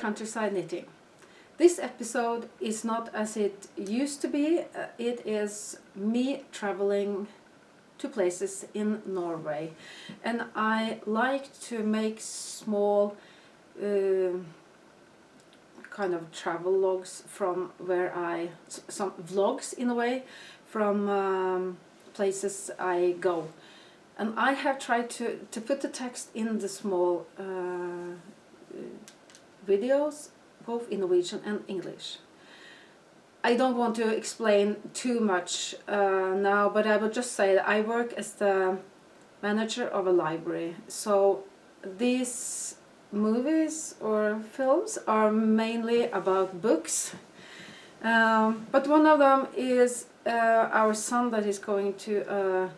countryside knitting. This episode is not as it used to be. It is me traveling to places in Norway, and I like to make small kind of travel logs from where some vlogs in a way from places I go. And I have tried to put the text in the small videos, both in Norwegian and English. I don't want to explain too much now, but I will just say that I work as the manager of a library. So these movies or films are mainly about books. But one of them is our son that is going to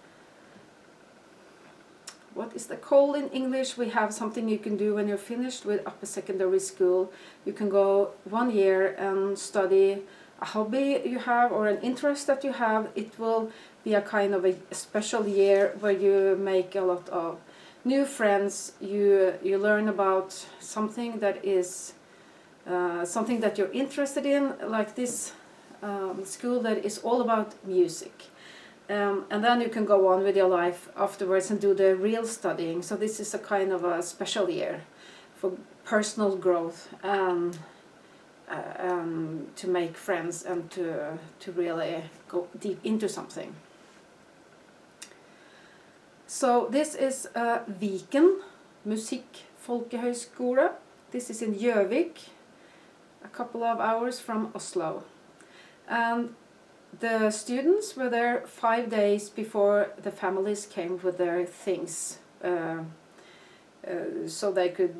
what is the call in English? We have something you can do when you're finished with upper secondary school. You can go 1 year and study a hobby you have or an interest that you have. It will be a kind of a special year where you make a lot of new friends. You learn about something that is something that you're interested in, like this school that is all about music. And then you can go on with your life afterwards and do the real studying. So this is a kind of a special year for personal growth, to make friends and to really go deep into something. So this is Viken Musikk-folkehøyskole. This is in Gjøvik, a couple of hours from Oslo. And the students were there 5 days before the families came with their things, so they could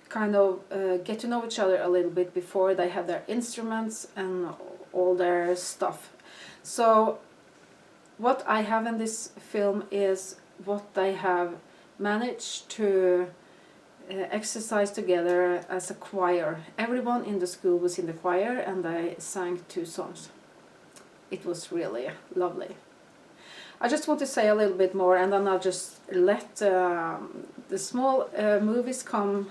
kind of get to know each other a little bit before they had their instruments and all their stuff. So what I have in this film is what they have managed to exercise together as a choir. Everyone in the school was in the choir and they sang 2 songs. It was really lovely. I just want to say a little bit more, and then I'll just let the small movies come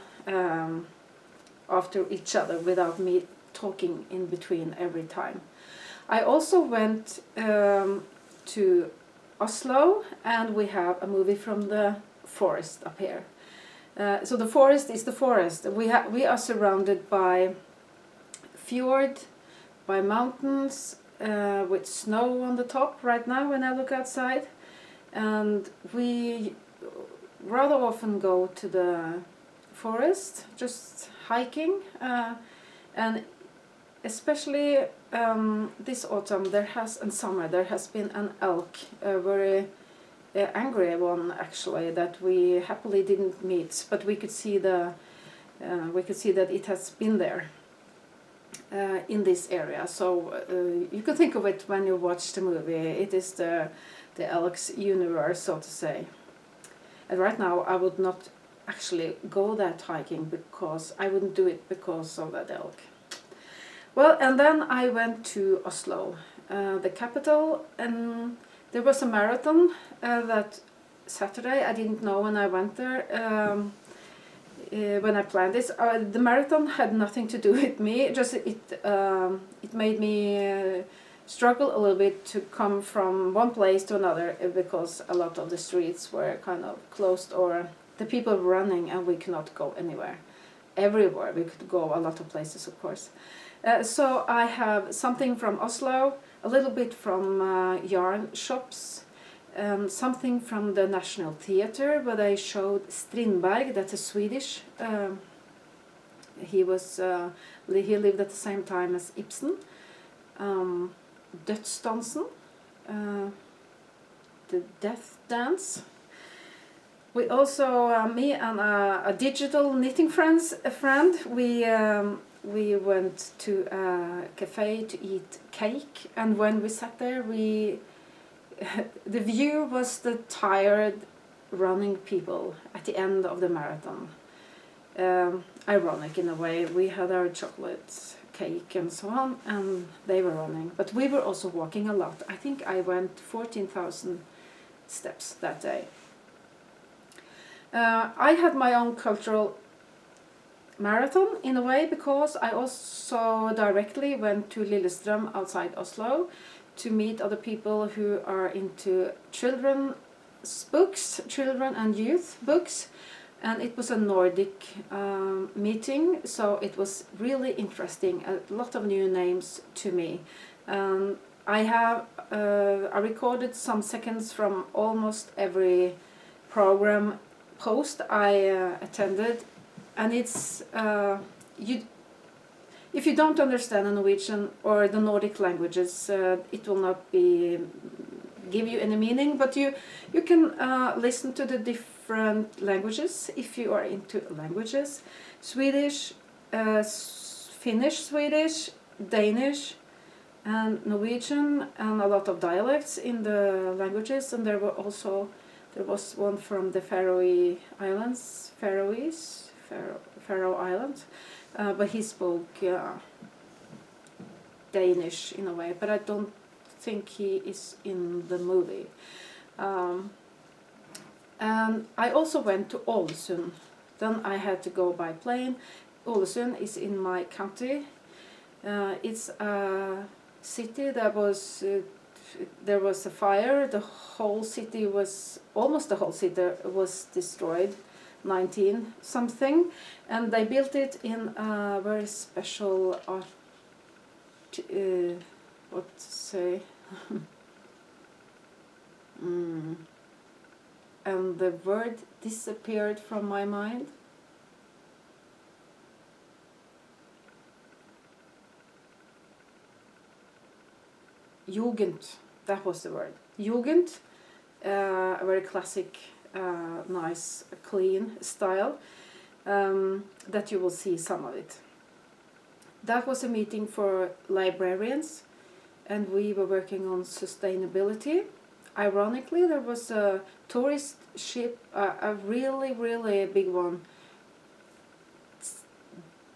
after each other without me talking in between every time. I also went to Oslo, and we have a movie from the forest up here. So the forest is the forest. We are surrounded by fjord, by mountains, with snow on the top right now when I look outside, and we rather often go to the forest just hiking, and especially this autumn and summer there has been an elk, a very angry one actually, that we happily didn't meet, but we could see that it has been there. In this area, so you can think of it when you watch the movie. It is the elk's universe, so to say. And right now I would not actually go that hiking, because I wouldn't do it because of that elk. Well, and then I went to Oslo, the capital, and there was a marathon that Saturday. I didn't know when I went there. When I planned this, the marathon had nothing to do with me. Just it made me struggle a little bit to come from one place to another, because a lot of the streets were kind of closed, or the people were running, and we could not go anywhere. Everywhere we could go, a lot of places, of course. So I have something from Oslo, a little bit from yarn shops, something from the National Theatre, where they showed Strindberg, that's a Swedish. He lived at the same time as Ibsen. Dødsdansen, the Death Dance. We also, me and a digital knitting friend, we went to a cafe to eat cake, and when we sat there, the view was the tired running people at the end of the marathon. Ironic in a way. We had our chocolate cake and so on, and they were running. But we were also walking a lot. I think I went 14,000 steps that day. I had my own cultural marathon in a way, because I also directly went to Lillestrøm outside Oslo to meet other people who are into children's books, children and youth books, and it was a Nordic meeting, so it was really interesting, a lot of new names to me. I recorded some seconds from almost every program post I attended, and it's if you don't understand the Norwegian or the Nordic languages, it will not give you any meaning, but you can listen to the different languages if you are into languages. Swedish, Finnish, Swedish, Danish, and Norwegian, and a lot of dialects in the languages, and there was one from the Faroe Islands, but he spoke Danish in a way, but I don't think he is in the movie. And I also went to Ålesund. Then I had to go by plane. Ålesund is in my county. It's a city that was there was a fire. Almost the whole city was destroyed, 19 something, and they built it in a very special what to say. And the word disappeared from my mind. Jugend, that was the word. Jugend, a very classic, nice, clean style, that you will see some of it. That was a meeting for librarians, and we were working on sustainability. Ironically, there was a tourist ship, a really, really big one,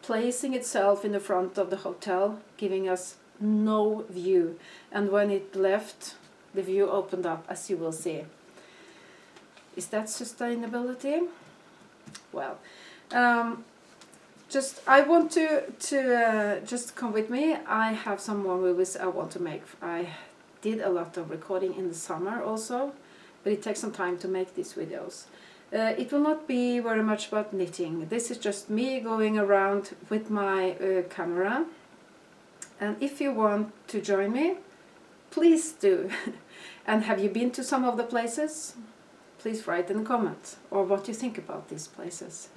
placing itself in the front of the hotel, giving us no view, and when it left, the view opened up, as you will see. Is that sustainability? Well, I want to just come with me. I have some more movies I want to make. I did a lot of recording in the summer also, but it takes some time to make these videos. It will not be very much about knitting. This is just me going around with my camera. And if you want to join me, please do. And have you been to some of the places? Please write in the comments, or what you think about these places.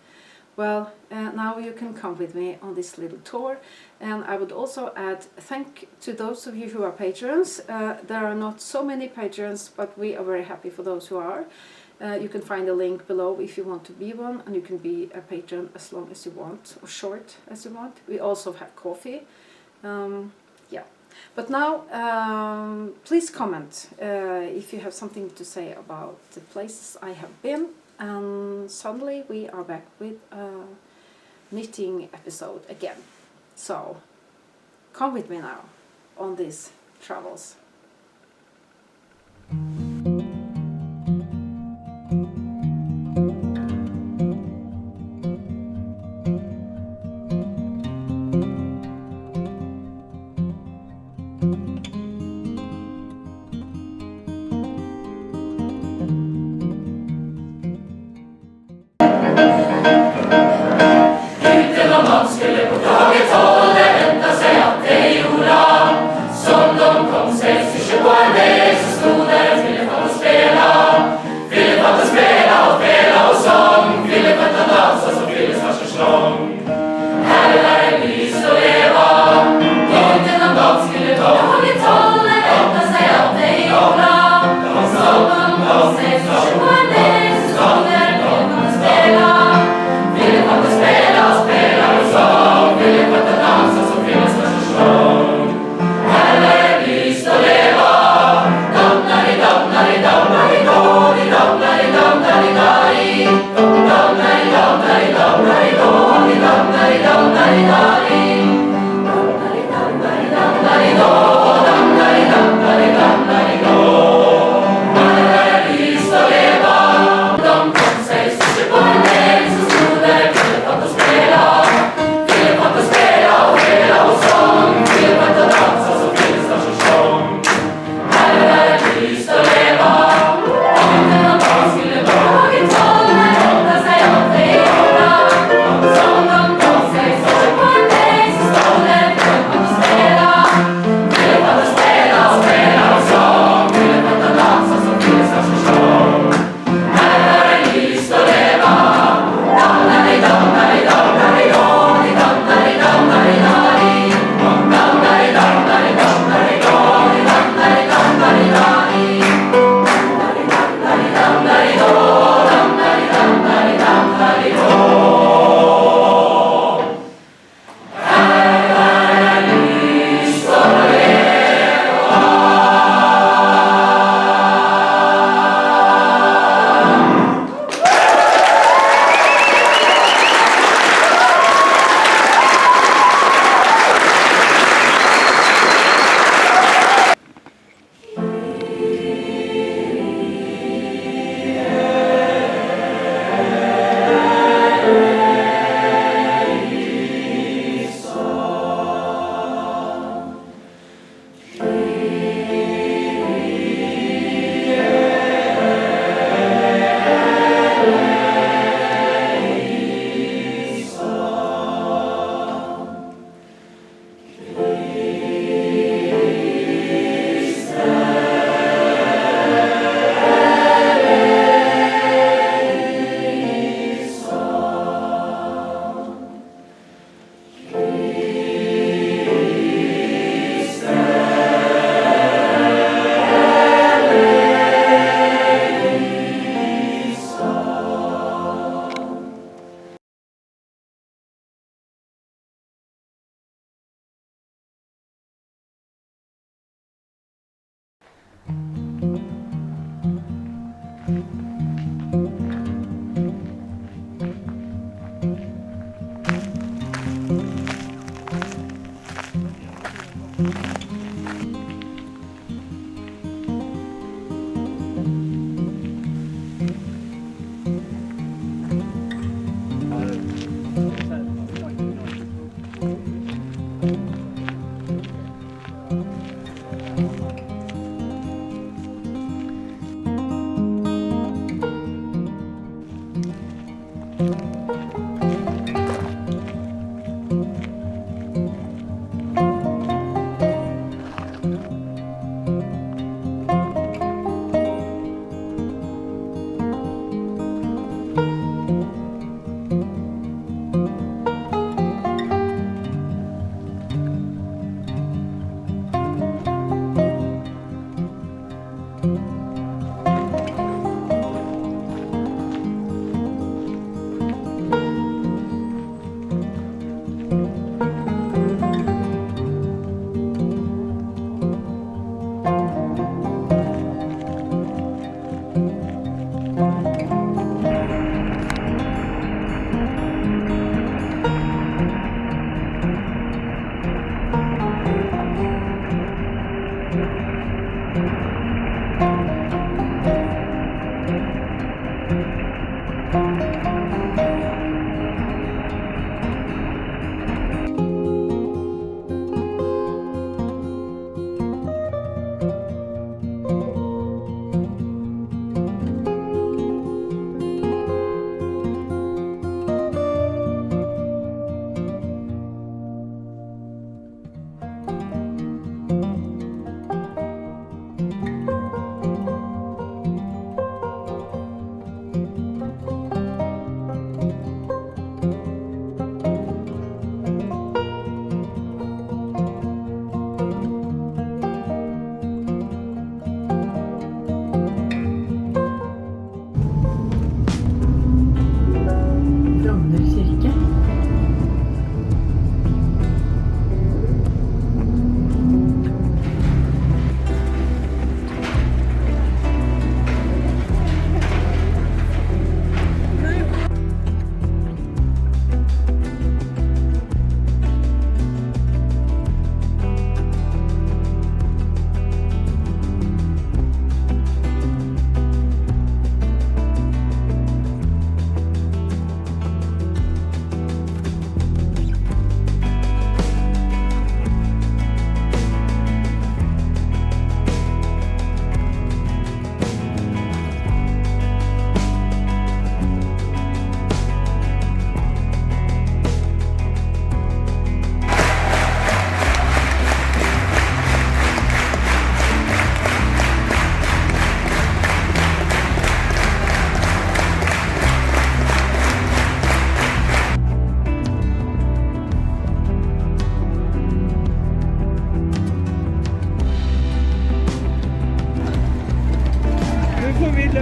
Well, now you can come with me on this little tour, and I would also add thank to those of you who are patrons. There are not so many patrons, but we are very happy for those who are. You can find a link below if you want to be one, and you can be a patron as long as you want, or short as you want. We also have coffee. Yeah, but now please comment if you have something to say about the places I have been. And suddenly we are back with a knitting episode again. So come with me now on these travels. Skulle på taget hålla vänta sig att det gjorde som de kom sig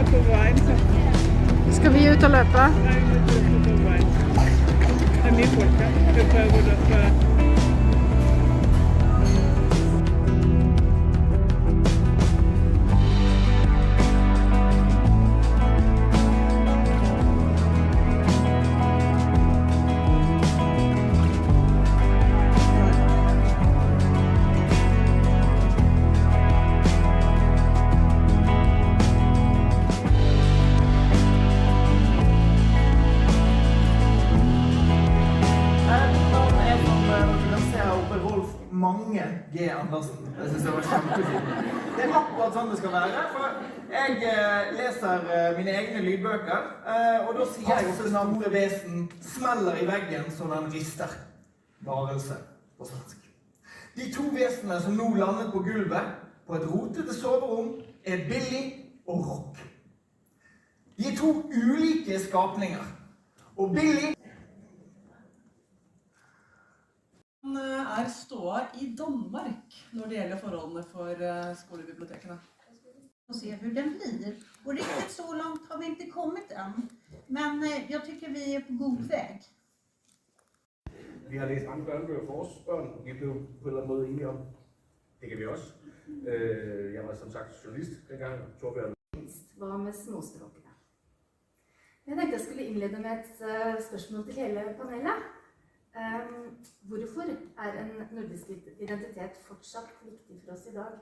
På veien, så. Skal vi ut og løpe? Nei, vi løper på veien. Det mye folk her. Vi prøver å løpe. Mange G. Andersen. Jeg synes det var kjempefint. Det akkurat sånn det skal være, for jeg leser mine egne lydbøker, og da sier jeg også navnet vesen smeller i veggen så den rister. Varelse på svensk. De to vesenene som nå landet på gulvet på et rotete soverom Billy og Rock. De to ulike skapninger, og Billy ståa i Danmark når det gjelder forholdene for skolebibliotekene. Och se hur den blir. Och riktigt så långt har vi inte kommit än. Men jag tycker vi är på god väg. Vi har læst mange børnebøger for os børn. Vi blev på en eller anden måde enige om, det kan vi også. Jeg var som sagt journalist dengang, Torbjørn. Hva med småspråkene? Jeg tenkte jeg skulle innlede med et spørsmål til hele panelet. Hvorfor en nordisk identitet fortsatt viktig for oss i dag?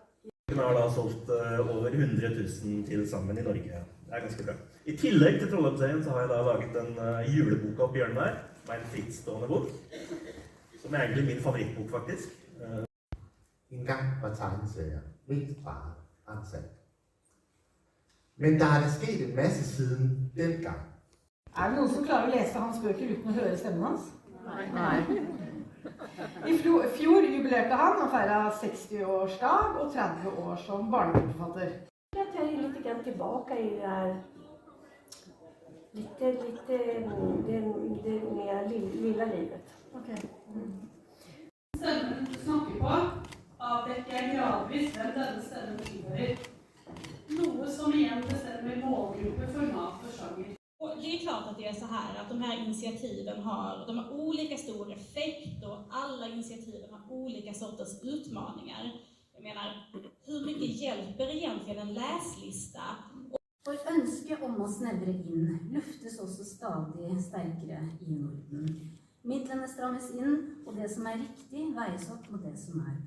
Den har da solgt over 100 000 til sammen i Norge. Det ganske bra. I tillegg til Trollheimsserien så har jeg da laget en julebok av Bjørnvær, som en frittstående bok, som egentlig min favorittbok faktisk. En gang var tegneserier mest bare ansat. Men der det sket en masse siden den gang. Det noen som klarer å lese hans bøker uten å høre stemmen hans? Nei. I fjor jubilerte han feiret 60-årsdag og 30 år som barnebokforfatter. Jag tar lite grann tillbaka i det här det mer lilla livet. Okay. Stemmen du snakker på avdekker gradvis hvem denne stemmen tilhører. de här initiativen de har olika stor effekt och alla initiativen har olika sorters utmaningar. Jag menar, hur mycket hjälper egentligen en läslista? For ønsket om å snevre inn luftes også stadig sterkere i Norden. Midlene strammes inn, og det som er riktig veies opp mot det som er